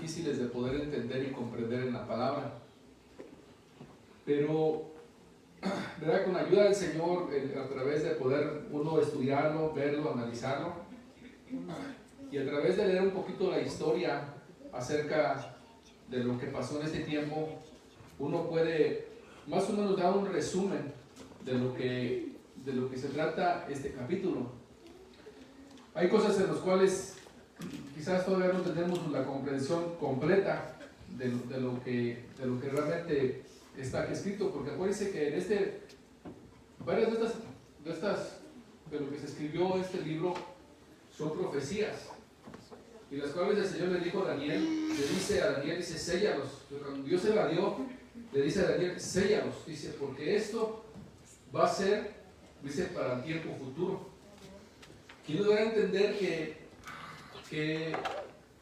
difíciles de poder entender y comprender en la palabra. Pero, ¿verdad? Con ayuda del Señor, a través de poder uno estudiarlo, verlo, analizarlo, y a través de leer un poquito la historia acerca de lo que pasó en este tiempo, uno puede más o menos dar un resumen de lo que se trata este capítulo. Hay cosas en las cuales quizás todavía no tenemos la comprensión completa de lo que realmente está aquí escrito, porque acuérdense que en varias de lo que se escribió este libro son profecías, y las cuales el Señor le dijo a Daniel, dice, séllalos. Cuando Dios se la dio, le dice a Daniel, séllalos, dice, porque esto va a ser, dice, para el tiempo futuro. Quiero dar a entender que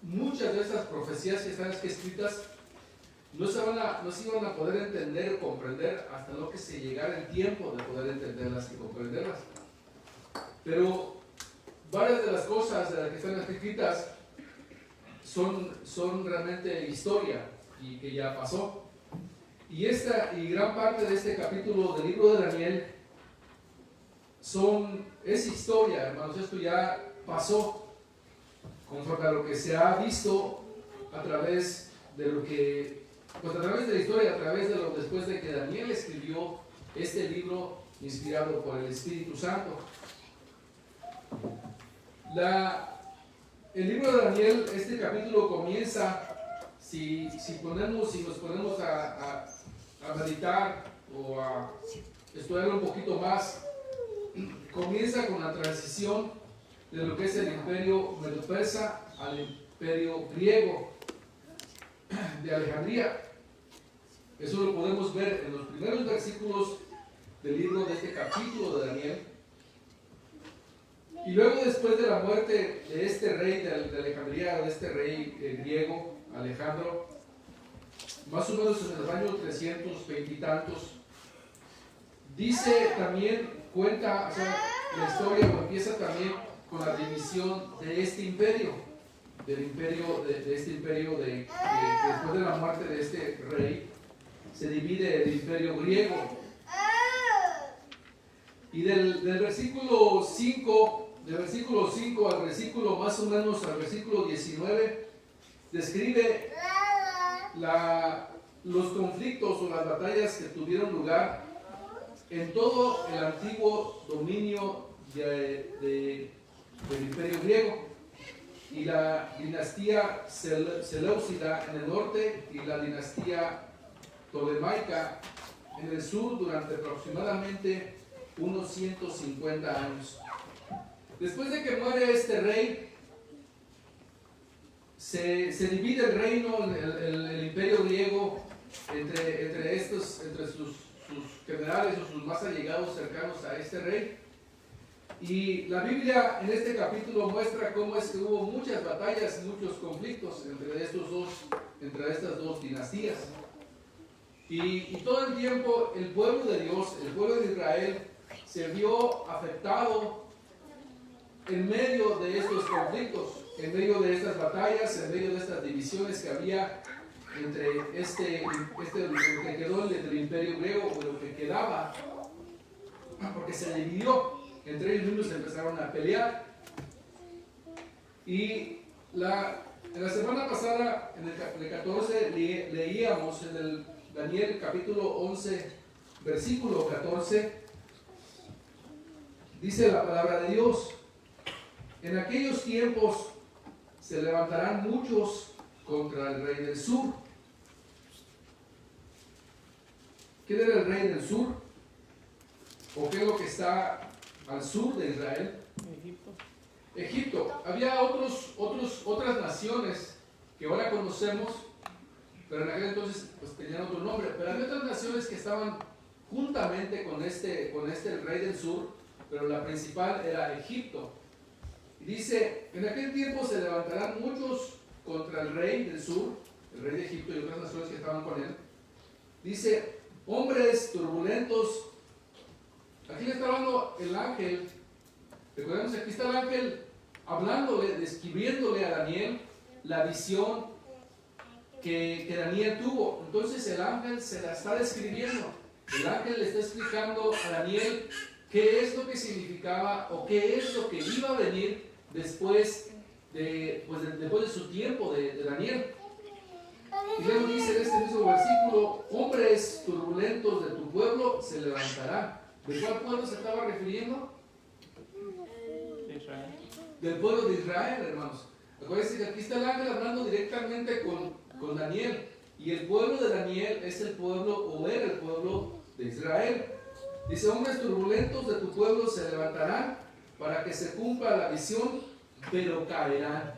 muchas de estas profecías que están escritas no se iban a poder entender o comprender hasta lo que se llegara el tiempo de poder entenderlas y comprenderlas. Pero varias de las cosas de las que están escritas son realmente historia y que ya pasó. Y gran parte de este capítulo del libro de Daniel es historia, hermanos. Esto ya pasó conforme a lo que se ha visto a través de la historia, a través de después de que Daniel escribió este libro inspirado por el Espíritu Santo. El libro de Daniel, este capítulo comienza, si nos ponemos a meditar o a estudiarlo un poquito más, comienza con la transición de lo que es el imperio medo-persa al imperio griego de Alejandría. Eso lo podemos ver en los primeros versículos del libro de este capítulo de Daniel. Y luego, después de la muerte de este rey de Alejandría, de este rey griego, Alejandro, más o menos en el año 320 y tantos, dice también, cuenta, o sea, la historia empieza también con la división de este imperio, de este imperio después de la muerte de este rey, se divide el imperio griego. Y del versículo 5 al versículo más o menos al versículo 19, describe los conflictos o las batallas que tuvieron lugar en todo el antiguo dominio del imperio griego, y la dinastía Seleucida en el norte y la dinastía Ptolemaica en el sur durante aproximadamente unos 150 años. Después de que muere este rey, se divide el reino, el imperio griego, entre sus generales o sus más allegados cercanos a este rey. Y la Biblia en este capítulo muestra cómo es que hubo muchas batallas, muchos conflictos entre estas dos dinastías. Y todo el tiempo el pueblo de Dios, el pueblo de Israel, se vio afectado en medio de estos conflictos, en medio de estas batallas, en medio de estas divisiones que había entre lo que quedó del imperio griego, o lo que quedaba, porque se dividió. Entre ellos mismos se empezaron a pelear. Y en la semana pasada, en el capítulo 14, leíamos en el Daniel capítulo 11, versículo 14, dice la palabra de Dios: en aquellos tiempos se levantarán muchos contra el rey del sur. ¿Quién era el rey del sur? ¿O qué es lo que está al sur de Israel? Egipto. Había otras naciones que ahora conocemos, pero en aquel entonces pues tenían otro nombre. Pero había otras naciones que estaban juntamente con este rey del sur, pero la principal era Egipto. Y dice: en aquel tiempo se levantarán muchos contra el rey del sur, el rey de Egipto, y otras naciones que estaban con él. Dice: hombres turbulentos. Aquí le está hablando el ángel. Recordemos, aquí está el ángel hablándole, describiéndole a Daniel la visión que Daniel tuvo. Entonces el ángel se la está describiendo. El ángel le está explicando a Daniel qué es lo que significaba o qué es lo que iba a venir después después de su tiempo de Daniel. Y luego dice en este mismo versículo: hombres turbulentos de tu pueblo se levantarán. ¿De cuál pueblo se estaba refiriendo? De Israel. Del pueblo de Israel, hermanos. Acuérdense que aquí está el ángel hablando directamente con Daniel. Y el pueblo de Daniel es el pueblo, o era el pueblo de Israel. Dice: hombres turbulentos de tu pueblo se levantarán para que se cumpla la visión, pero caerán.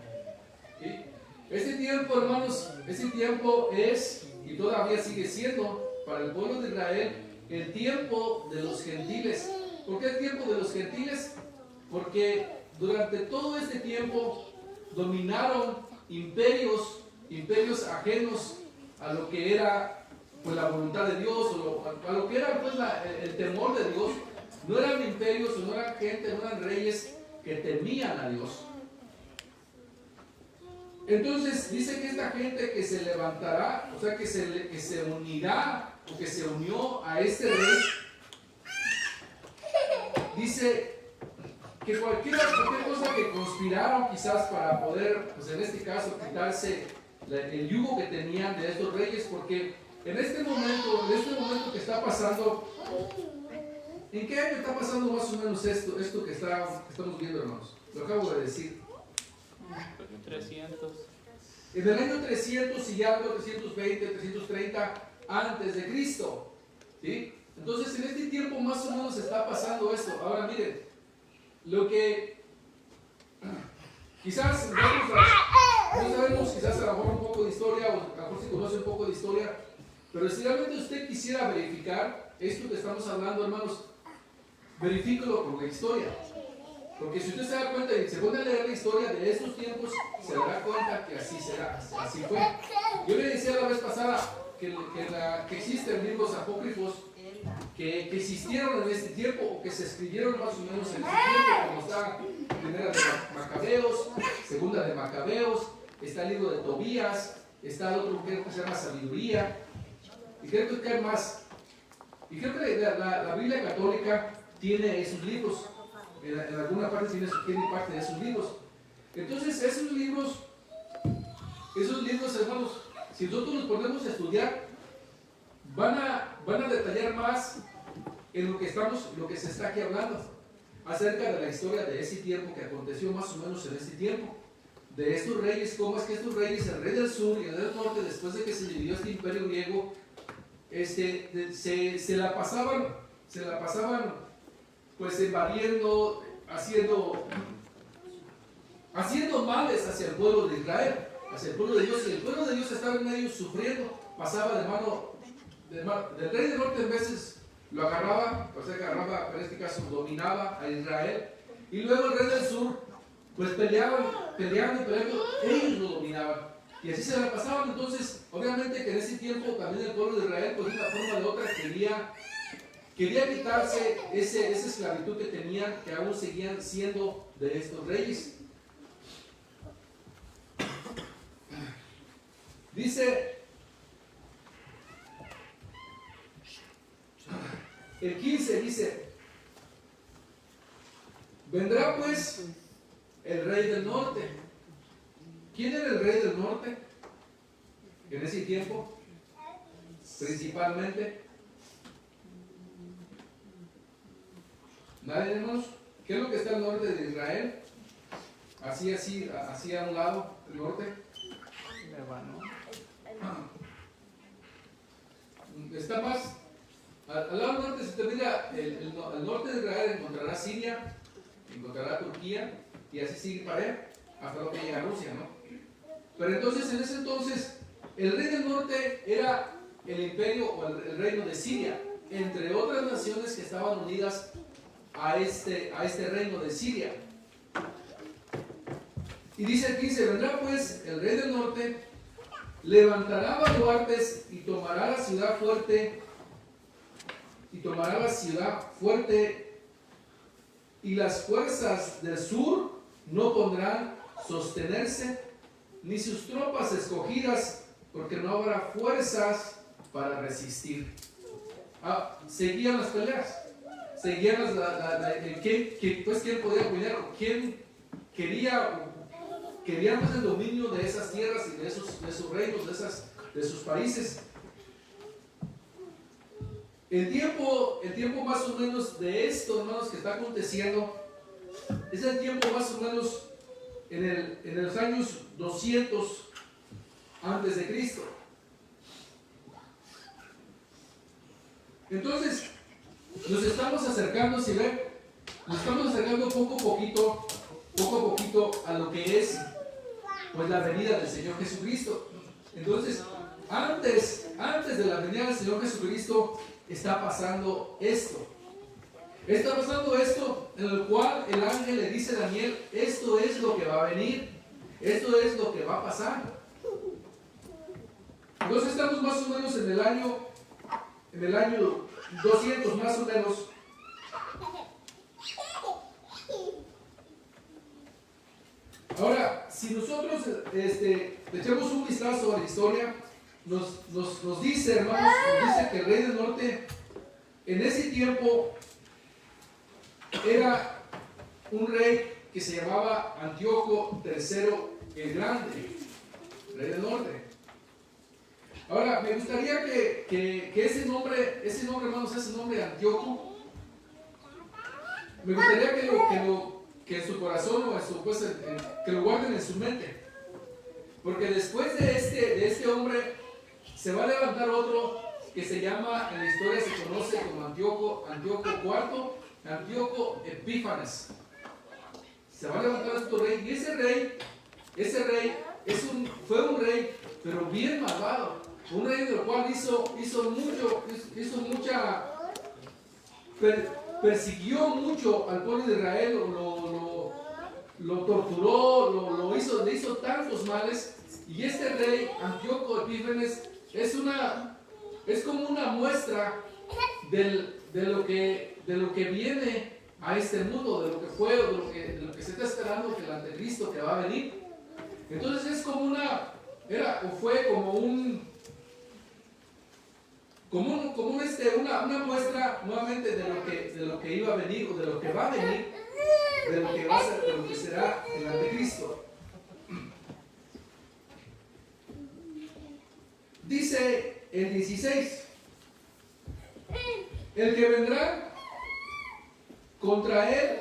¿Sí? Este tiempo, hermanos, este tiempo es, y todavía sigue siendo, para el pueblo de Israel, el tiempo de los gentiles. ¿Por qué el tiempo de los gentiles? Porque durante todo este tiempo dominaron imperios ajenos a lo que era pues la voluntad de Dios, o a lo que era pues el temor de Dios. No eran imperios, o no eran gente, no eran reyes que temían a Dios. Entonces dice que esta gente que se levantará, o sea que se unirá, o que se unió a este rey, dice que cualquier cosa que conspiraron quizás para poder, pues en este caso, quitarse el yugo que tenían de estos reyes, porque en este momento que está pasando, ¿en qué año está pasando más o menos esto que estamos viendo, hermanos? Lo acabo de decir. 300. En el año 300 y algo, 320, 330 antes de Cristo. ¿Sí? Entonces en este tiempo más o menos está pasando esto. Ahora miren, lo que quizás no sabemos, quizás a lo mejor un poco de historia, o a lo mejor si conoce un poco de historia, pero si realmente usted quisiera verificar esto que estamos hablando, hermanos, verifíquelo por la historia. Porque si usted se da cuenta y se pone a leer la historia de estos tiempos, se dará cuenta que así será, así fue. Yo le decía la vez pasada que existen libros apócrifos que existieron en este tiempo, o que se escribieron más o menos en este tiempo, como está Primera de Macabeos, Segunda de Macabeos, está el libro de Tobías, está el otro que se llama Sabiduría, y creo que hay más. Y creo que la Biblia católica tiene esos libros. En alguna parte tiene parte de esos libros. Entonces esos libros, hermanos, si nosotros los ponemos a estudiar, van a detallar más en lo que se está aquí hablando, acerca de la historia de ese tiempo que aconteció más o menos en ese tiempo, de estos reyes, cómo es que estos reyes, el rey del sur y el rey del norte, después de que se dividió este imperio griego, se la pasaban pues invadiendo, haciendo males hacia el pueblo de Israel, hacia el pueblo de Dios, y el pueblo de Dios estaba en medio sufriendo, pasaba del rey del norte. En veces lo agarraba, en este caso dominaba a Israel, y luego el rey del sur pues peleando, ellos lo dominaban, y así se la pasaban. Entonces obviamente que en ese tiempo también el pueblo de Israel, pues de una forma o de otra, quería quitarse esa esclavitud que tenían, que aún seguían siendo de estos reyes. Dice el 15, dice: vendrá pues el rey del norte. ¿Quién era el rey del norte en ese tiempo? Principalmente, ¿nadie, hermanos? ¿Qué es lo que está al norte de Israel? Así a un lado, el norte. Líbano. Está más al lado norte. Si usted mira el norte de Israel, encontrará Siria, encontrará Turquía, y así sigue para él, hasta lo que llega a Rusia, ¿no? Pero entonces, en ese entonces, el rey del norte era el imperio o el reino de Siria, entre otras naciones que estaban unidas a este reino de Siria. Y dice el 15: vendrá pues el rey del norte, levantará baluartes y tomará la ciudad fuerte, y las fuerzas del sur no podrán sostenerse, ni sus tropas escogidas porque no habrá fuerzas para resistir. Seguían las peleas, seguían ¿quién podía pelear? ¿Quién quería pues, el dominio de esas tierras y de sus reinos, de sus países? El tiempo más o menos de esto, hermanos, que está aconteciendo, es el tiempo más o menos en los años 200 antes de Cristo. Entonces, nos estamos acercando, si ven, nos estamos acercando poco a poquito a lo que es pues la venida del Señor Jesucristo. Entonces, antes de la venida del Señor Jesucristo, está pasando esto. Está pasando esto en el cual el ángel le dice a Daniel, esto es lo que va a venir, esto es lo que va a pasar. Entonces estamos más o menos en el año 200 más o menos. Ahora, si nosotros le echamos un vistazo a la historia, nos dice, hermanos, nos dice que el rey del norte en ese tiempo era un rey que se llamaba Antíoco III el Grande, rey del norte. Ahora, me gustaría que ese nombre, hermanos, ese nombre Antíoco, me gustaría que en su corazón o que lo guarden en su mente. Porque después de este hombre se va a levantar otro que se llama, en la historia se conoce como Antíoco IV, Antíoco Epífanes. Se va a levantar otro rey, y ese rey fue un rey, pero bien malvado. Un rey del cual persiguió mucho al pueblo de Israel, lo torturó, le hizo tantos males. Y este rey, Antíoco Epífanes, es como una muestra de lo que viene a este mundo, de lo que fue, de lo que se está esperando, que el anticristo que va a venir. Entonces es como una muestra nuevamente de lo que iba a venir, o de lo que va a venir, de lo que será el anticristo. Dice el 16, el que vendrá contra él,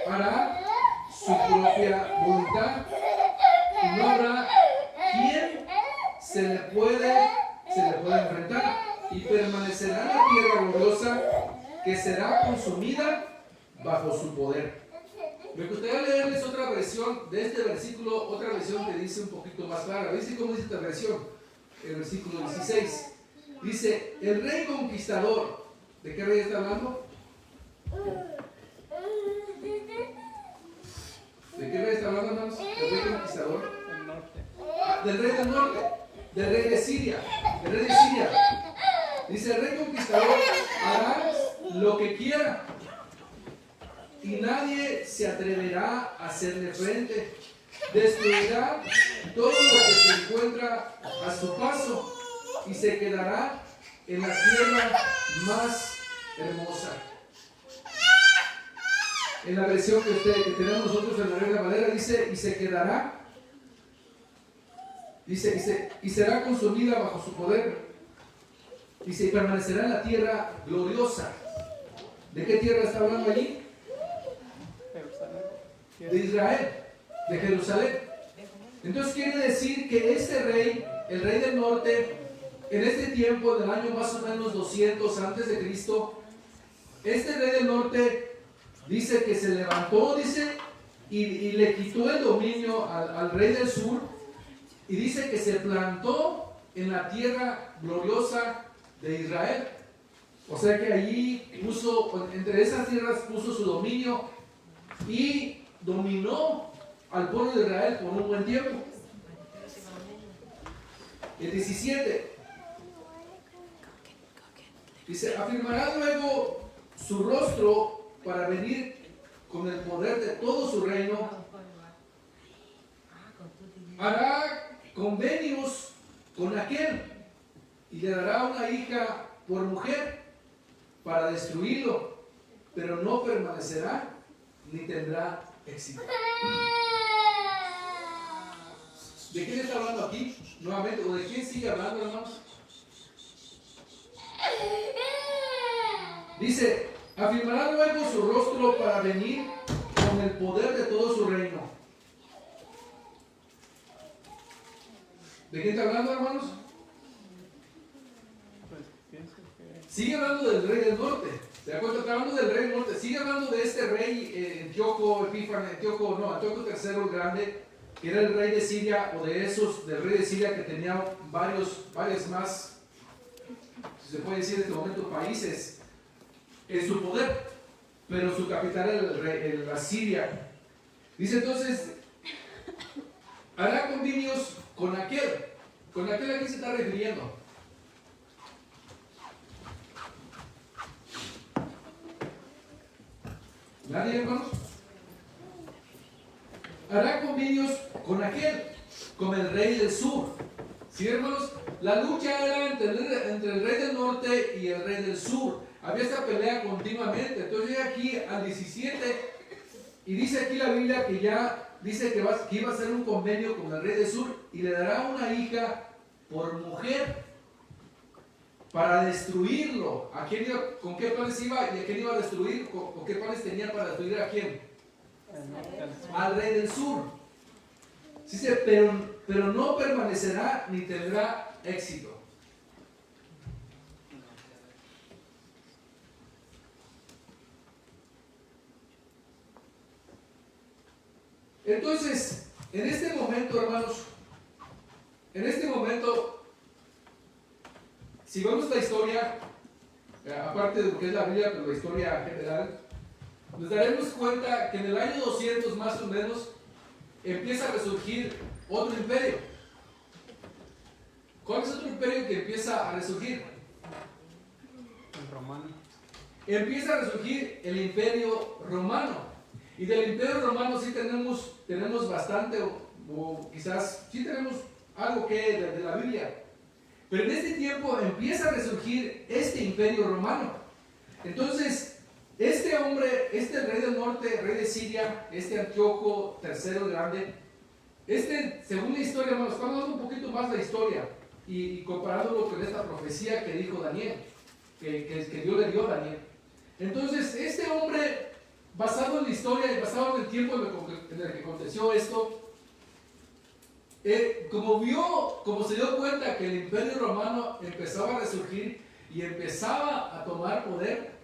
hará su propia voluntad, y no habrá quien se le puede enfrentar, y permanecerá en la tierra gloriosa, que será consumida bajo su poder. Me gustaría leerles otra versión de este versículo, otra versión que dice un poquito más clara. ¿Dice cómo dice esta versión? El versículo 16. Dice, el rey conquistador. ¿De qué rey está hablando? ¿De qué rey está hablando, hermanos? ¿El rey conquistador? Del norte. Del rey del norte. Del rey de Siria. Dice, el rey conquistador hará lo que quiera, y nadie se atreverá a hacerle frente. Destruirá todo lo que se encuentra a su paso, y se quedará en la tierra más hermosa. En la versión que tenemos nosotros en la Reina Valera dice, y se quedará, dice, y será consumida bajo su poder. Dice, y permanecerá en la tierra gloriosa. ¿De qué tierra está hablando allí? De Israel, de Jerusalén. Entonces quiere decir que este rey, el rey del norte, en este tiempo, del año más o menos 200 antes de Cristo, este rey del norte dice que se levantó, y le quitó el dominio al rey del sur, y dice que se plantó en la tierra gloriosa de Israel. O sea que allí entre esas tierras puso su dominio, y dominó al pueblo de Israel por un buen tiempo. El 17 dice, afirmará luego su rostro para venir con el poder de todo su reino, convenios con aquel y le dará una hija por mujer para destruirlo, pero no permanecerá ni tendrá éxito. ¿De quién está hablando aquí? Nuevamente, ¿o de quién sigue hablando, hermanos? Dice, afirmará luego su rostro para venir con el poder de todo su reino. ¿De quién está hablando, hermanos? Pues pienso que Sigue hablando del rey del norte. ¿Se da cuenta? Está hablando del rey del norte. Sigue hablando de este rey Antíoco III el Grande, que era el rey de Siria, o de esos, del rey de Siria que tenía varios más, si se puede decir en este momento, países en su poder, pero su capital era la Siria. Dice entonces, hará convenios con aquel. ¿Con aquel a quién se está refiriendo? ¿Nadie, hermanos? Hará convenios con aquel, con el rey del sur. ¿Sí, hermanos? La lucha era entre el rey del norte y el rey del sur. Había esta pelea continuamente. Entonces llega aquí al 17 y dice aquí la Biblia que ya dice que iba a hacer un convenio con el rey del sur y le dará una hija por mujer para destruirlo. ¿A quién iba, con qué planes iba y a quién iba a destruir? ¿Con qué planes tenía para destruir a quién? Al rey del sur. Dice, pero no permanecerá ni tendrá éxito. Entonces, en este momento, hermanos, si vemos la historia, aparte de lo que es la Biblia, pero la historia general, nos daremos cuenta que en el año 200 más o menos empieza a resurgir otro imperio. ¿Cuál es otro imperio que empieza a resurgir? el romano. Empieza a resurgir el imperio romano. Y del imperio romano sí tenemos bastante, o quizás sí tenemos algo que de la Biblia. Pero en este tiempo empieza a resurgir este imperio romano. Entonces, este hombre, este rey del norte, rey de Siria, este Antíoco III el Grande, según la historia, hermanos, estamos dando un poquito más la historia y comparándolo con esta profecía que dijo Daniel, que Dios le dio a Daniel. Entonces, este hombre, basado en la historia y basado en el tiempo en el que aconteció esto, como se dio cuenta que el imperio romano empezaba a resurgir y empezaba a tomar poder,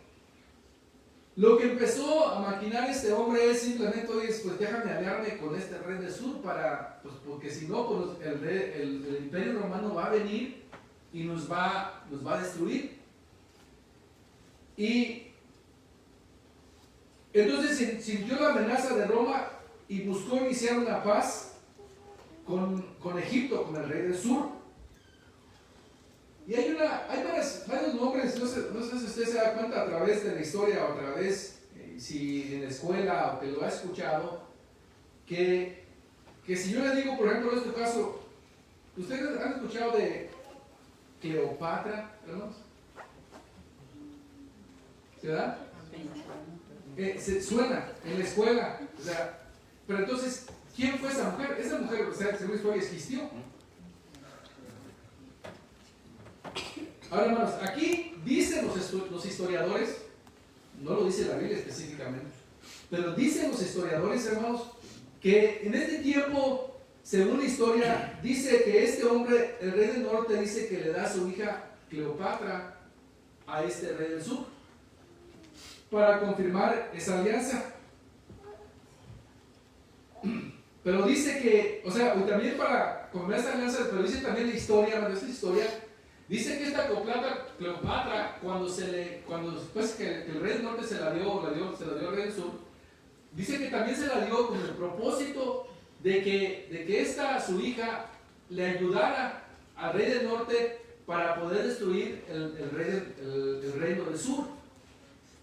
lo que empezó a maquinar este hombre es simplemente, oye, pues déjame aliarme con este rey del sur porque si no, pues el imperio romano va a venir y nos va a destruir. Y entonces sintió la amenaza de Roma y buscó iniciar una paz con Egipto, con el rey del sur. Y hay varios nombres, no sé si usted se da cuenta a través de la historia o a través, si en la escuela o que lo ha escuchado, que si yo le digo, por ejemplo, en este caso, ¿ustedes han escuchado de Cleopatra, hermanos? ¿Se da? Se suena en la escuela, o sea, pero entonces, ¿quién fue esa mujer? Esa mujer, o sea, según la historia, existió. Ahora, hermanos, aquí dicen los historiadores, no lo dice la Biblia específicamente, pero dicen los historiadores, hermanos, que en este tiempo, según la historia, dice que este hombre, el rey del norte, dice que le da a su hija Cleopatra a este rey del sur para confirmar esa alianza. Pero dice que, o sea, también para confirmar esa alianza, pero dice también la historia, esta historia, dice que esta Cleopatra, cuando después que el rey del norte se la dio al rey del sur, dice que también se la dio con el propósito de que su hija, le ayudara al rey del norte para poder destruir el reino del sur.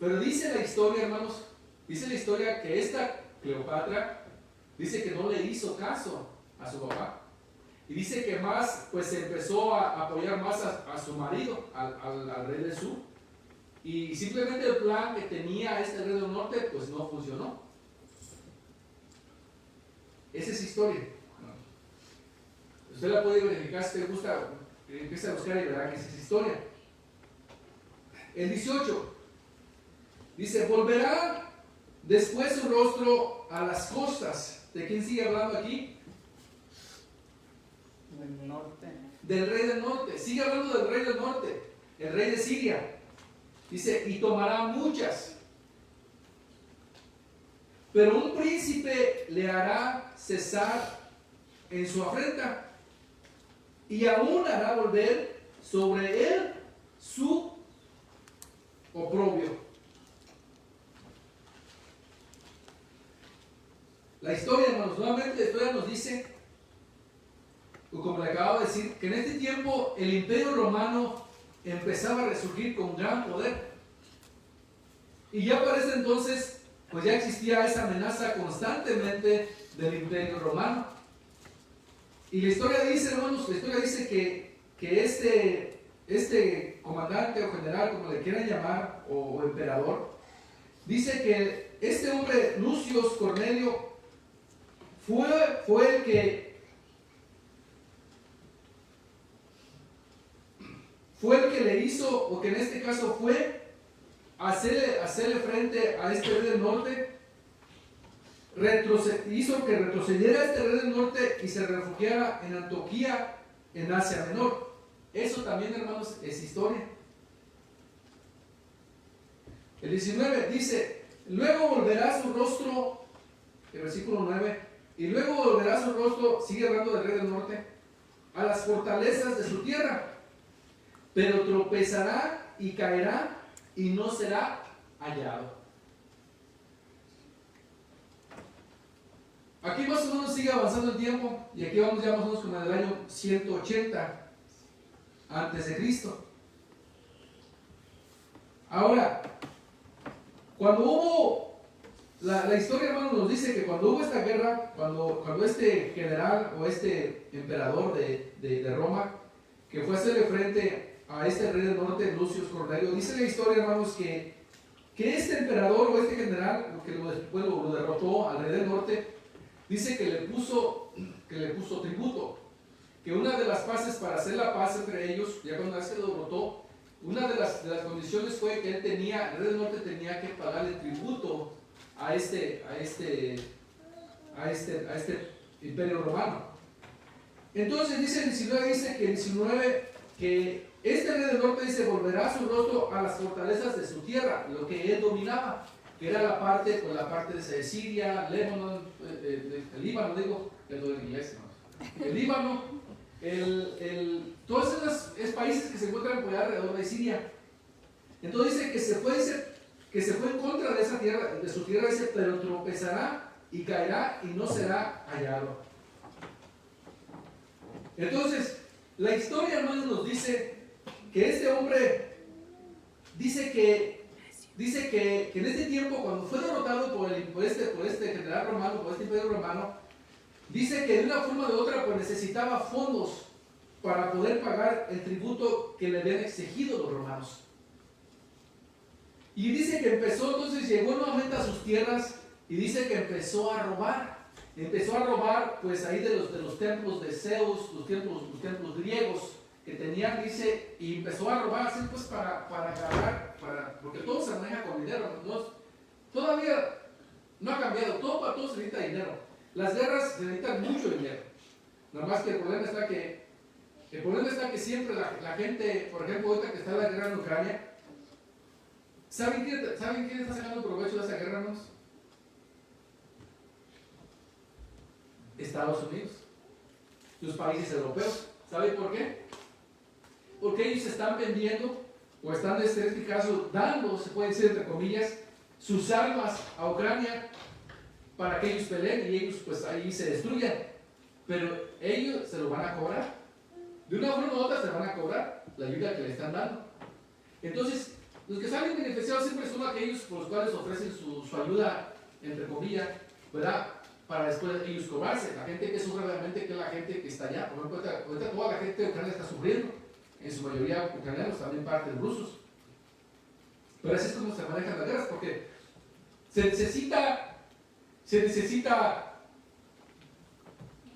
Pero dice la historia, hermanos, dice la historia que esta Cleopatra dice que no le hizo caso a su papá. Y dice que más, pues se empezó a apoyar más a su marido, al rey del sur. Y simplemente el plan que tenía este rey del norte, pues no funcionó. Esa es historia. Usted la puede verificar si te gusta, empieza a buscar y verá que esa es historia. El 18 dice: volverá después su rostro a las costas. ¿De quién sigue hablando aquí? Del norte. Del rey del norte. Sigue hablando del rey del norte, el rey de Siria. Dice: y tomará muchas, pero un príncipe le hará cesar en su afrenta, y aún hará volver sobre él su oprobio. La historia, hermanos, nuevamente la historia nos dice, como le acabo de decir, que en este tiempo el imperio romano empezaba a resurgir con gran poder. Y ya para ese entonces, pues ya existía esa amenaza constantemente del imperio romano. Y la historia dice, hermanos, la historia dice que este comandante o general, como le quieran llamar, o emperador, dice que este hombre, Lucio Cornelio, fue el que le hizo, o que en este caso fue hacerle frente a este rey del norte, hizo que retrocediera este rey del norte y se refugiara en Antioquía, en Asia Menor. Eso también, hermanos, es historia. El 19 dice: luego volverá su rostro, el versículo 9, y luego volverá su rostro, sigue hablando del rey del norte, a las fortalezas de su tierra, pero tropezará y caerá y no será hallado. Aquí más o menos sigue avanzando el tiempo, y aquí vamos ya más o menos con el año 180 antes de Cristo. Ahora, cuando hubo la historia, hermano, nos dice que cuando hubo esta guerra, cuando este general o este emperador de Roma, que fue a hacerle frente a este rey del norte, Lucio Cornelio, dice la historia, hermanos, que este emperador o este general, que después lo derrotó al rey del norte, dice que le puso tributo, que una de las paces para hacer la paz entre ellos, ya cuando se lo derrotó, una de las condiciones fue que el rey del norte tenía que pagarle tributo a este imperio romano. Entonces dice el 19, que este rey del norte dice: volverá su rostro a las fortalezas de su tierra, lo que él dominaba, que era la parte de Siria, Líbano, el Líbano, el Líbano, todos esos países que se encuentran por alrededor de Siria. Entonces dice que se fue en contra de esa tierra, de su tierra, dice, pero tropezará y caerá y no será hallado. Entonces, la historia, hermanos, nos dice que este hombre dice que en este tiempo, cuando fue derrotado por este general romano, por este imperio romano, dice que de una forma o de otra pues necesitaba fondos para poder pagar el tributo que le habían exigido los romanos. Y dice que llegó nuevamente a sus tierras y dice que empezó a robar. Empezó a robar pues ahí de los templos de Zeus, los templos griegos que tenían, dice, y empezó a robar así pues para agarrar, porque todo se maneja con dinero, ¿no? Todavía no ha cambiado, para todo se necesita dinero. Las guerras se necesitan mucho dinero. Nada más que el problema está que siempre la gente, por ejemplo, ahorita que está la guerra en Ucrania, ¿saben quién está sacando provecho de esa guerra, hermanos? Estados Unidos, los países europeos. ¿Saben por qué? Porque ellos están vendiendo, o están en este caso dando, se puede decir entre comillas, sus armas a Ucrania para que ellos peleen y ellos pues ahí se destruyan. Pero ellos se lo van a cobrar. De una forma u otra se van a cobrar la ayuda que le están dando. Entonces, los que salen beneficiados siempre son aquellos por los cuales ofrecen su ayuda, entre comillas, ¿verdad? para después ellos cobrarse. La gente que sufre realmente, que es la gente que está allá. Por ejemplo, ahorita toda la gente de Ucrania está sufriendo, en su mayoría ucranianos, también parte de rusos. Pero así es como se manejan las guerras, porque se necesita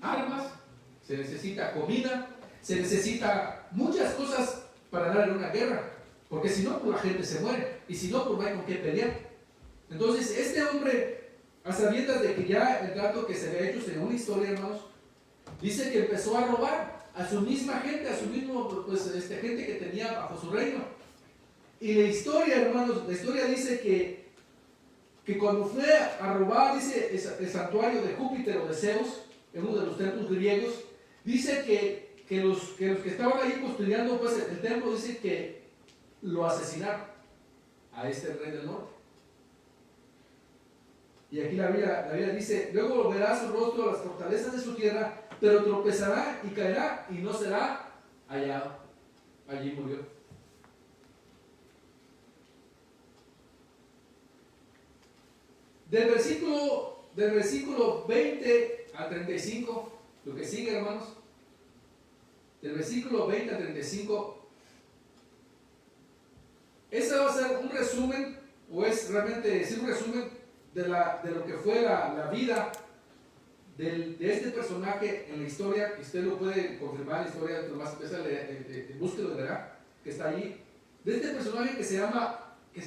armas, se necesita comida, se necesita muchas cosas para ganar en una guerra, porque si no, pues la gente se muere, y si no, pues no hay con qué pelear. Entonces, este hombre, a sabiendas de que ya el trato que se había hecho según la historia, hermanos, dice que empezó a robar a su misma gente, a su mismo, pues, gente que tenía bajo su reino. Y la historia, hermanos, la historia dice que cuando fue a robar, dice el santuario de Júpiter o de Zeus, en uno de los templos griegos, dice que los que estaban ahí construyendo pues, el templo, dice que lo asesinaron a este rey del norte. Y aquí la Biblia dice, luego volverá su rostro a las fortalezas de su tierra, pero tropezará y caerá y no será hallado. Allí murió. Del versículo 20 al 35, lo que sigue, hermanos, del versículo 20 al 35, ese va a ser un resumen, o es realmente un resumen de lo que fue la vida de este personaje en la historia, que usted lo puede confirmar en la historia, nomás búsquelo y verá, que está allí, de este personaje que se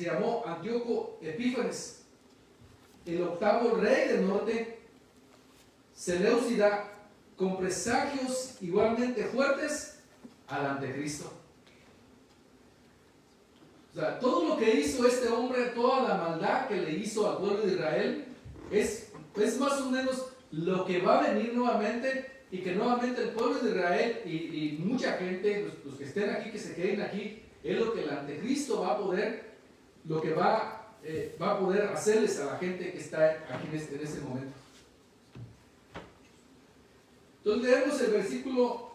llamó Antíoco Epífanes, el octavo rey del norte, Seleucida, con presagios igualmente fuertes al anticristo. O sea, todo lo que hizo este hombre, toda la maldad que le hizo al pueblo de Israel, es más o menos lo que va a venir nuevamente, y que nuevamente el pueblo de Israel y mucha gente, los que estén aquí, que se queden aquí, es lo que el anticristo va a poder, lo que va a poder hacerles a la gente que está aquí en ese momento. Entonces leemos el versículo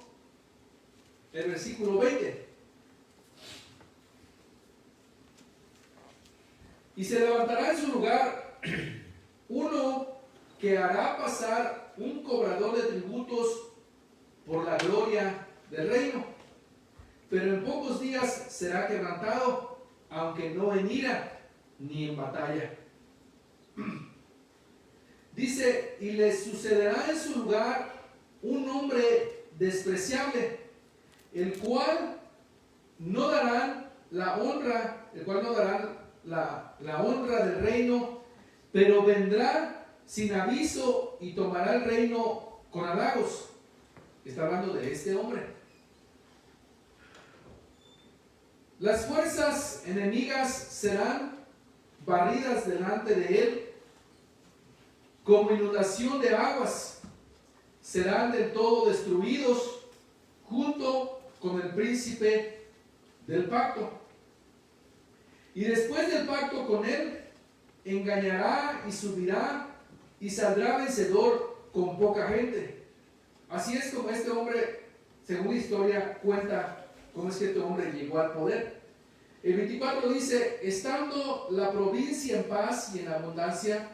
20. Y se levantará en su lugar uno que hará pasar un cobrador de tributos por la gloria del reino, pero en pocos días será quebrantado, aunque no en ira ni en batalla. Dice, y le sucederá en su lugar un hombre despreciable, el cual no darán la honra del reino, pero vendrá sin aviso y tomará el reino con halagos. Está hablando de este hombre. Las fuerzas enemigas serán barridas delante de él como inundación de aguas, serán del todo destruidos junto con el príncipe del pacto. Y después del pacto con él, engañará y subirá y saldrá vencedor con poca gente. Así es como este hombre, según la historia, cuenta cómo es que este hombre llegó al poder. El 24 dice, estando la provincia en paz y en abundancia,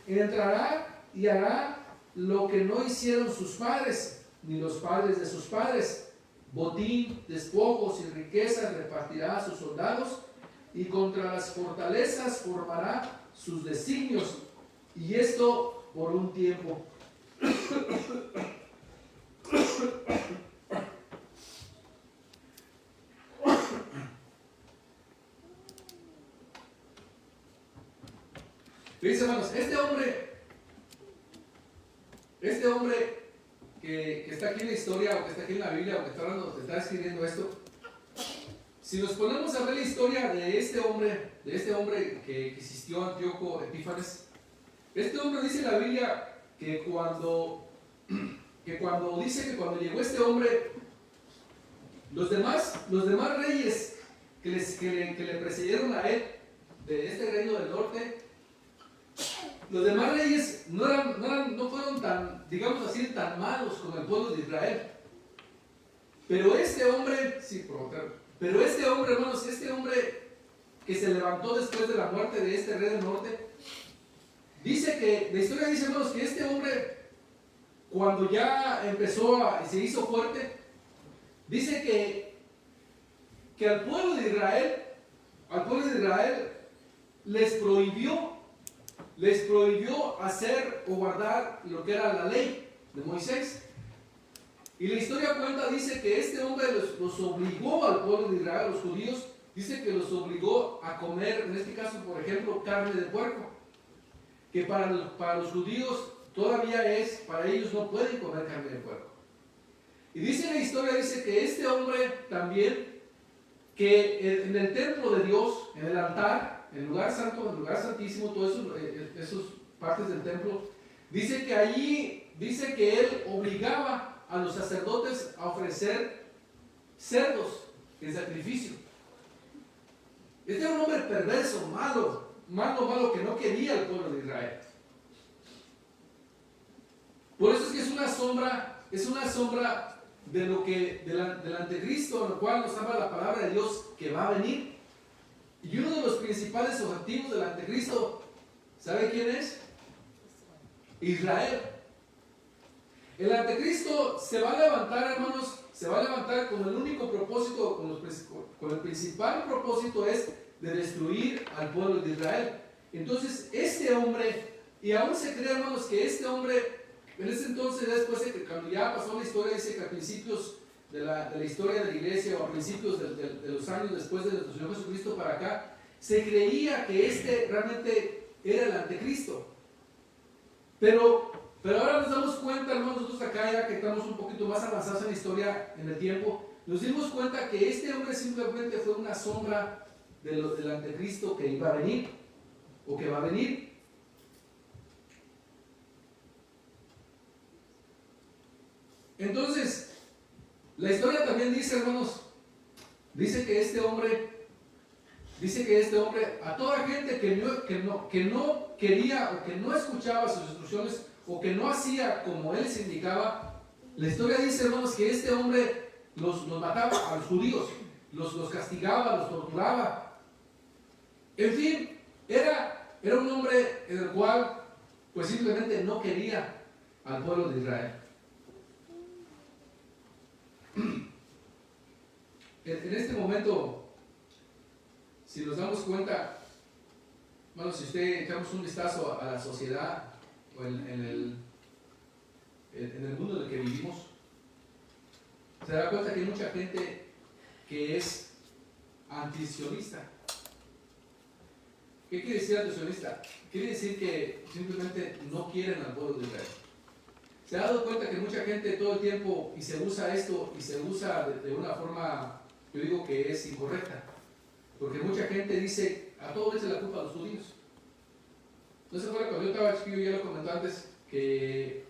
entrará y hará lo que no hicieron sus padres, ni los padres de sus padres. Botín, despojos y riquezas repartirá a sus soldados, y contra las fortalezas formará sus designios, y esto por un tiempo. Fíjense, hermanos, este hombre que está aquí en la historia, o que está aquí en la Biblia, o que está escribiendo esto, si nos ponemos a ver la historia de este hombre que existió, Antíoco Epífanes, este hombre dice en la Biblia que cuando llegó este hombre, los demás reyes que le precedieron a él, de este reino del norte, los demás reyes no fueron tan, digamos así, tan malos como el pueblo de Israel. Pero este hombre, hermanos, este hombre que se levantó después de la muerte de este rey del norte, Dice que, la historia dice, hermanos, que este hombre, cuando ya se hizo fuerte, dice que al pueblo de Israel les prohibió hacer o guardar lo que era la ley de Moisés. Y la historia cuenta, dice que este hombre los obligó al pueblo de Israel, a los judíos, dice que los obligó a comer, en este caso, por ejemplo, carne de puerco, que para los judíos todavía para ellos no pueden comer carne de puerco. Y dice la historia, dice que este hombre también, que en el templo de Dios, en el altar, en el lugar santo, en el lugar santísimo, todas esas partes del templo, dice que allí, dice que él obligaba a los sacerdotes a ofrecer cerdos en sacrificio. Este era un hombre perverso, malo, que no quería al pueblo de Israel. Por eso es que es una sombra del anticristo, en lo cual nos habla la palabra de Dios que va a venir. Y uno de los principales objetivos del anticristo, ¿sabe quién es? Israel. El anticristo se va a levantar, hermanos, se va a levantar con el único propósito, con el principal propósito es de destruir al pueblo de Israel. Entonces, este hombre, y aún se cree, hermanos, que este hombre, en ese entonces, después de que cuando ya pasó la historia, dice que a principios de la historia de la iglesia, o a principios de los años después de nuestro Señor Jesucristo para acá, se creía que este realmente era el anticristo. Pero ahora nos damos cuenta, hermanos, nosotros acá ya que estamos un poquito más avanzados en la historia, en el tiempo, nos dimos cuenta que este hombre simplemente fue una sombra del anticristo que iba a venir, o que va a venir. Entonces, la historia también dice, hermanos, dice que este hombre, a toda gente que no quería o que no escuchaba sus instrucciones, o que no hacía como él se indicaba, la historia dice, hermanos, que este hombre los mataba a los judíos, los castigaba, los torturaba. En fin, era un hombre en el cual pues simplemente no quería al pueblo de Israel. En este momento, si nos damos cuenta, bueno, si usted echamos un vistazo a la sociedad o en el mundo en el que vivimos, se da cuenta que hay mucha gente que es antisionista. ¿Qué quiere decir antisionista? Quiere decir que simplemente no quieren al pueblo de Israel. Se ha dado cuenta que mucha gente todo el tiempo, y se usa esto, y se usa de una forma, yo digo que es incorrecta, porque mucha gente dice, a todo le echa la culpa a los judíos. Entonces, cuando yo estaba chiquillo, ya lo comenté antes, que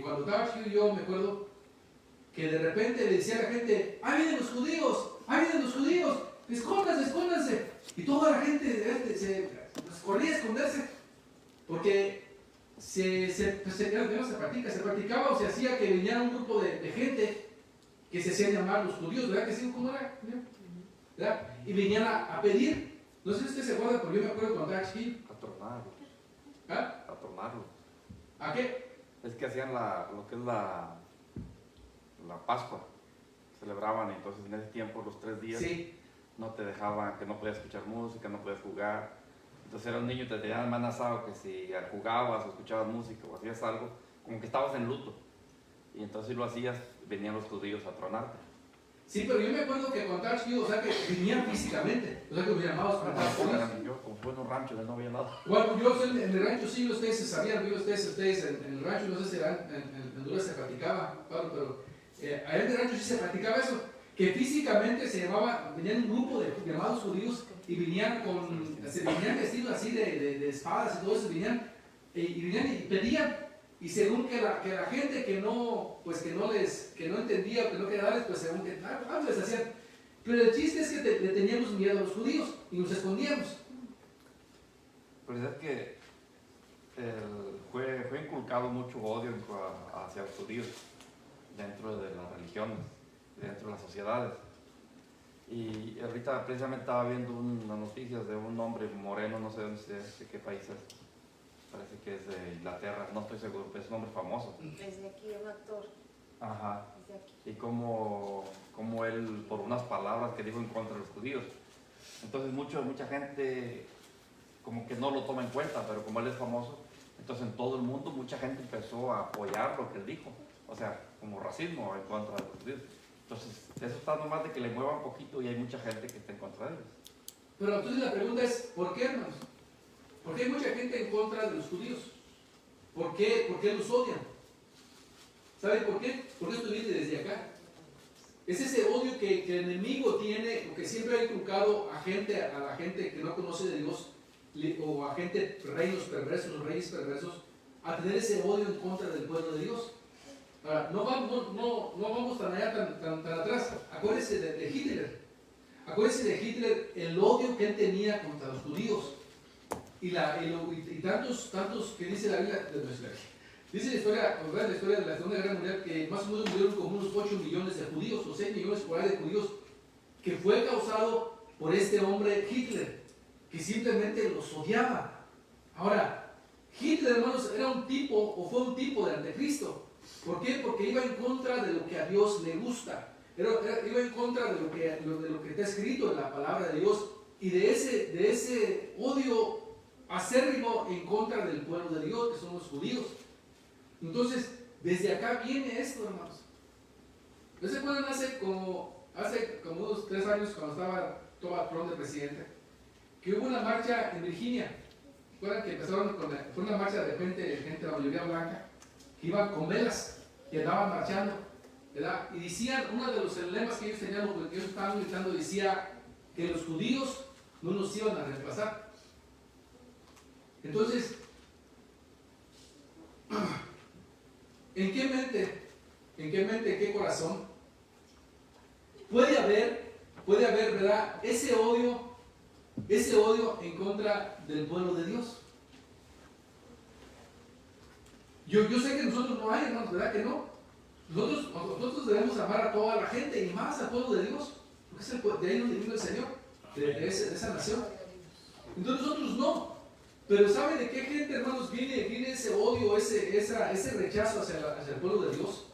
cuando estaba chiquillo yo me acuerdo que de repente le decía a la gente, ¡ahí vienen los judíos! ¡Ahí vienen los judíos! ¡Escóndanse, escóndanse! Y toda la gente se corría a esconderse, porque se practicaba o se hacía que viniera un grupo de gente que se hacían llamar los judíos, ¿verdad que sí? ¿Cómo era? ¿Verdad? Y venían a pedir. No sé si usted se acuerda, pero yo me acuerdo cuando era chiquillo. A tronarlos. ¿Ah? A tronarlos. ¿A qué? Es que hacían lo que es la Pascua. Celebraban, entonces en ese tiempo, los 3 días, Sí. no te dejaban, que no podías escuchar música, no podías jugar. Entonces era un niño y te tenían amenazado que si jugabas o escuchabas música o hacías algo, como que estabas en luto. Y entonces si lo hacías, venían los judíos a tronarte. Sí, pero yo me acuerdo que cuando estaba chiquillo, o sea, que venían físicamente, o sea, que los llamados para estar judíos. Yo, como fue en un rancho, no había nada. Bueno, yo en el rancho sí, ustedes se sabían, ustedes en el rancho, no sé si en Honduras se practicaba, Pablo, pero allá en el rancho sí se practicaba eso, que físicamente venían un grupo de llamados judíos y venían vestidos así de espadas y todo eso, venían y pedían, y según que la gente que no entendía o que no quería darles, pues según que les hacían. Pero el chiste es que le teníamos miedo a los judíos y nos escondíamos. Pues es que fue inculcado mucho odio hacia los judíos dentro de las religiones, dentro de las sociedades. Y ahorita precisamente estaba viendo unas noticias de un hombre moreno, no sé de qué país es, parece que es de Inglaterra, no estoy seguro, pero es un hombre famoso. Desde aquí, un actor. Ajá. Desde aquí. Y como él, por unas palabras que dijo en contra de los judíos. Entonces mucha gente como que no lo toma en cuenta, pero como él es famoso, entonces en todo el mundo mucha gente empezó a apoyar lo que él dijo. O sea, como racismo en contra de los judíos. Entonces, eso está nomás de que le mueva un poquito y hay mucha gente que está en contra de ellos. Pero entonces la pregunta es, ¿por qué, hermanos? ¿Por qué hay mucha gente en contra de los judíos? ¿Por qué los odian? ¿Saben por qué? Porque esto viene desde acá. Es ese odio que el enemigo tiene, o que siempre ha inculcado a la gente que no conoce de Dios, o a gente, reinos perversos, los reyes perversos, a tener ese odio en contra del pueblo de Dios. Ahora, no vamos tan allá, tan atrás. Acuérdense de Hitler. Acuérdense de Hitler, el odio que él tenía contra los judíos. Y tantos que dice la Biblia, dice la historia de la Segunda Guerra Mundial, que más o menos murieron como unos 8 millones de judíos, o 6 millones por ahí de judíos, que fue causado por este hombre Hitler, que simplemente los odiaba. Ahora, Hitler, hermanos, era un tipo, o fue un tipo de anticristo. ¿Por qué? Porque iba en contra de lo que a Dios le gusta. Iba en contra de lo que está escrito en la palabra de Dios, y de ese odio acérrimo en contra del pueblo de Dios, que son los judíos. Entonces, desde acá viene esto, hermanos. ¿No se acuerdan hace como unos 3 años, cuando estaba Trump de presidente, que hubo una marcha en Virginia? ¿Recuerdan que empezaron fue una marcha de gente, la mayoría blanca, que iban con velas y andaban marchando, ¿verdad? Y decían, uno de los lemas que ellos tenían, lo que ellos estaban gritando, decía que los judíos no nos iban a reemplazar. Entonces, ¿en qué mente, en qué corazón puede haber, ¿verdad?, ese odio en contra del pueblo de Dios? Yo sé que nosotros no hay, hermanos, ¿verdad que no? Nosotros debemos amar a toda la gente y más al pueblo de Dios, porque es de ahí donde vive el Señor, de esa nación. Entonces nosotros no. Pero ¿sabe de qué gente, hermanos, viene ese odio, ese rechazo hacia el pueblo de Dios?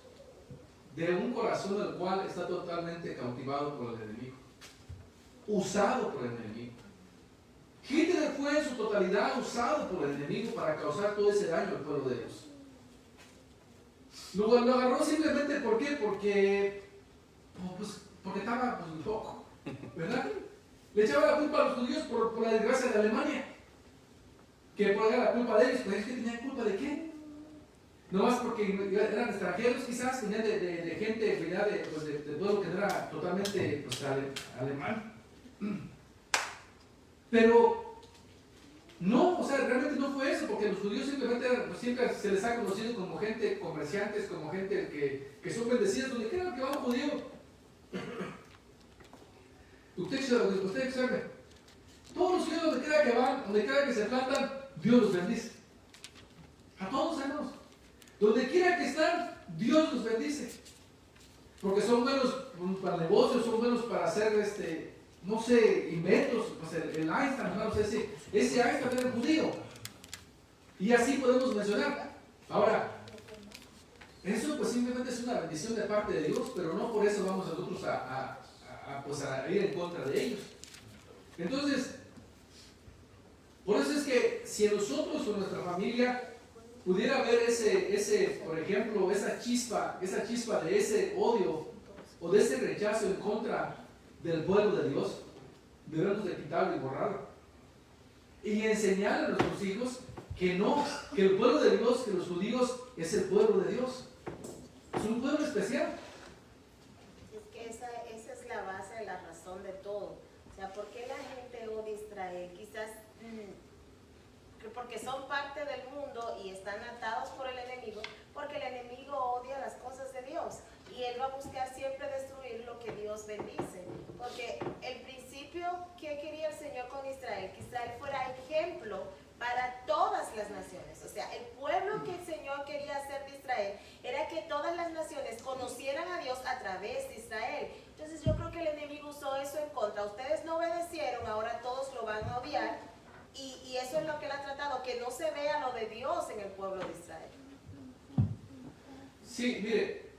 De un corazón el cual está totalmente cautivado por el enemigo, usado por el enemigo. Hitler fue en su totalidad usado por el enemigo para causar todo ese daño al pueblo de Dios. Lo agarró simplemente, ¿por qué? Porque estaba loco, ¿verdad? Le echaba la culpa a los judíos por la desgracia de Alemania. Que ponga la culpa de ellos, pues es que tenían culpa de qué. No más porque eran extranjeros, quizás, venían de gente, venía de pueblo que no era totalmente alemán. Pero no, o sea, realmente no fue eso, porque los judíos simplemente siempre se les ha conocido como gente, comerciantes, como gente que son bendecidas, donde quiera que va un judío. Usted observe, todos los judíos donde quiera que van, donde quiera que se plantan, Dios los bendice. A todos, hermanos. Donde quiera que están, Dios los bendice. Porque son buenos para negocios, son buenos para hacer, no sé, inventos. Pues el Einstein, hermanos, ese Einstein era judío. Y así podemos mencionar. Ahora, eso pues simplemente es una bendición de parte de Dios, pero no por eso vamos nosotros a ir en contra de ellos. Entonces, por eso es que si nosotros o nuestra familia pudiera haber por ejemplo, esa chispa de ese odio o de ese rechazo en contra del pueblo de Dios, debemos de quitarlo y borrarlo. Y enseñar a nuestros hijos que el pueblo de Dios, que los judíos es el pueblo de Dios. Es un pueblo especial. Es que esa es la base, la razón de todo. O sea, ¿por qué la gente odia a Israel? Quizás porque son parte del mundo y están atados por el enemigo, porque el enemigo odia las cosas de Dios y él va a buscar siempre destruir lo que Dios bendice. Porque el principio que quería el Señor con Israel, que Israel fuera ejemplo para todas las naciones. O sea, el pueblo que el Señor quería hacer de Israel era que todas las naciones conocieran a Dios a través de Israel. Entonces yo creo que el enemigo usó eso en contra. Ustedes no obedecieron, ahora todos lo van a odiar. Y eso es lo que él ha tratado, que no se vea lo de Dios en el pueblo de Israel. Sí, mire,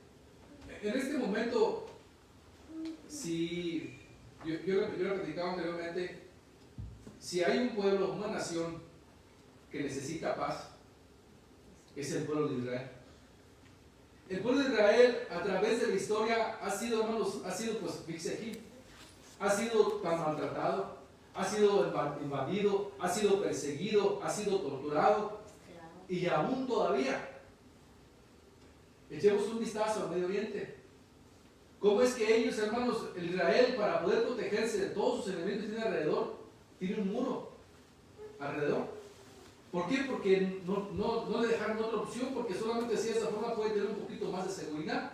en este momento, si yo lo platicaba anteriormente, si hay un pueblo, una nación que necesita paz, es el pueblo de Israel. El pueblo de Israel, a través de la historia, ha sido, hermanos, pues, fíjese aquí, ha sido tan maltratado, ha sido invadido, ha sido perseguido, ha sido torturado, y aún todavía. Echemos un vistazo al Medio Oriente. ¿Cómo es que ellos, hermanos, el Israel, para poder protegerse de todos sus enemigos que tiene alrededor, tiene un muro alrededor? ¿Por qué? Porque no le dejaron otra opción, porque solamente así de esa forma puede tener un poquito más de seguridad.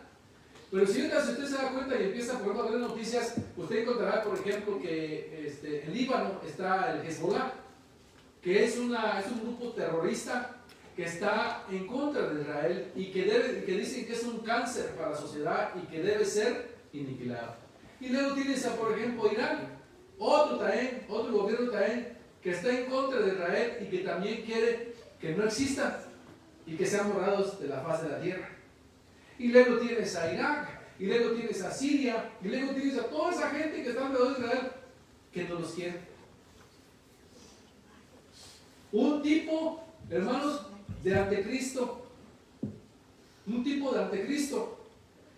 Pero si usted se da cuenta y empieza por ejemplo, a ver noticias, usted encontrará, por ejemplo, que en Líbano está el Hezbollah, que es un grupo terrorista que está en contra de Israel y que dicen que es un cáncer para la sociedad y que debe ser aniquilado. Y luego tienes a, por ejemplo, Irán, otro gobierno también que está en contra de Israel y que también quiere que no existan y que sean borrados de la faz de la tierra. Y luego tienes a Irak, y luego tienes a Siria, y luego tienes a toda esa gente que está alrededor de Israel que no los quiere. Un tipo, hermanos, de anticristo. Un tipo de anticristo.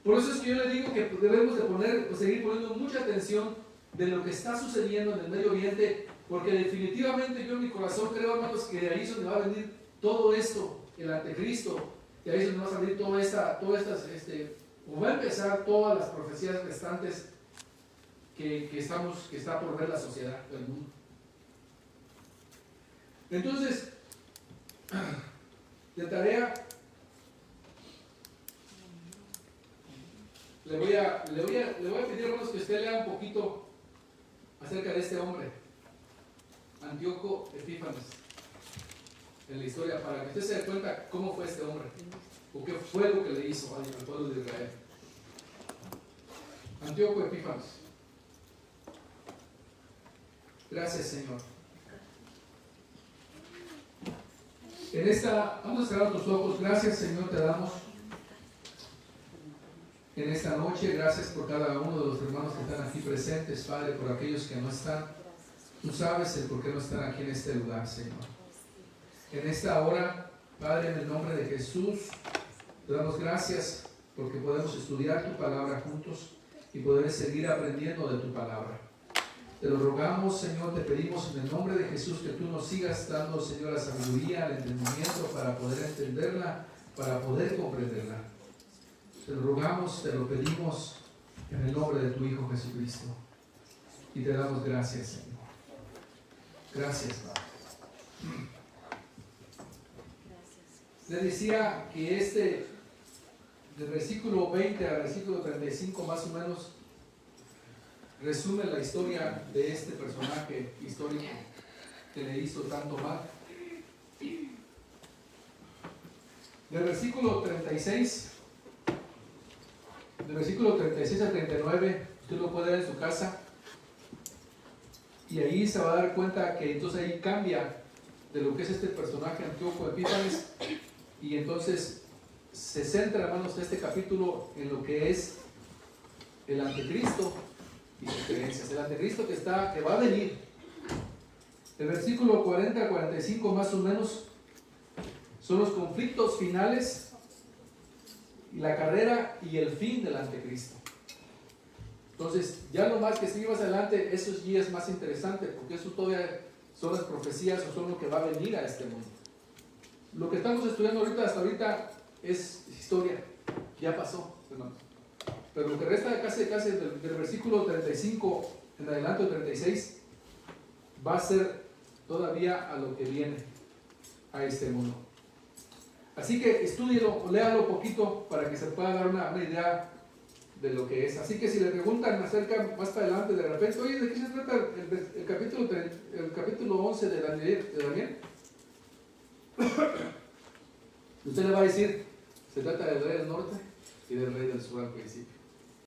Por eso es que yo le digo que debemos de seguir poniendo mucha atención de lo que está sucediendo en el Medio Oriente, porque definitivamente yo en mi corazón creo, hermanos, que de ahí es donde va a venir todo esto, el anticristo, de ahí es donde va a salir o va a empezar todas las profecías restantes que está por ver la sociedad del mundo. Entonces, de tarea, le voy a pedir, hermanos, que usted lea un poquito acerca de este hombre, Antíoco Epífanes, en la historia, para que usted se dé cuenta cómo fue este hombre, o qué fue lo que le hizo al pueblo de Israel. Antíoco Epífanes. Gracias, Señor. Vamos a cerrar tus ojos. Gracias, Señor, te damos en esta noche. Gracias por cada uno de los hermanos que están aquí presentes, Padre, por aquellos que no están. Tú sabes el por qué no están aquí en este lugar, Señor. En esta hora, Padre, en el nombre de Jesús, te damos gracias porque podemos estudiar tu palabra juntos y poder seguir aprendiendo de tu palabra. Te lo rogamos, Señor, te pedimos en el nombre de Jesús que tú nos sigas dando, Señor, la sabiduría, el entendimiento para poder entenderla, para poder comprenderla. Te lo rogamos, te lo pedimos en el nombre de tu Hijo Jesucristo. Y te damos gracias, Señor. Gracias, Padre. Le decía que del versículo 20 al versículo 35 más o menos, resume la historia de este personaje histórico que le hizo tanto mal. Del versículo 36 al 39, usted lo puede ver en su casa, y ahí se va a dar cuenta que entonces ahí cambia de lo que es este personaje Antíoco Epífanes, y entonces se centra, hermanos, este capítulo en lo que es el anticristo y sus creencias. El anticristo que va a venir. El versículo 40 al 45 más o menos son los conflictos finales, la carrera y el fin del anticristo. Entonces, ya lo más que sigue más adelante, eso sí es más interesante, porque eso todavía son las profecías o son lo que va a venir a este mundo. Lo que estamos estudiando hasta ahorita es historia, ya pasó, hermanos. Pero lo que resta casi del versículo 35 en adelante, 36, va a ser todavía a lo que viene a este mundo. Así que estúdielo, léalo poquito para que se pueda dar una idea de lo que es. Así que si le preguntan acerca más para adelante de repente, oye, ¿de qué se trata el capítulo 11 de Daniel? Usted le va a decir, se trata del rey del norte y del rey del sur al principio.